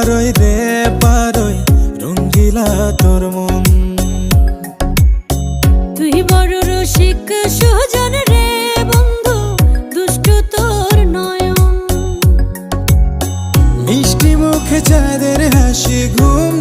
পারই রে পারই রঙ্গিলা তোর মন। তুই বড় রসিক সুজন রে বন্ধু, দুষ্ট তোর নয়ন। মিষ্টি মুখে চাঁদের হাসি ঘুম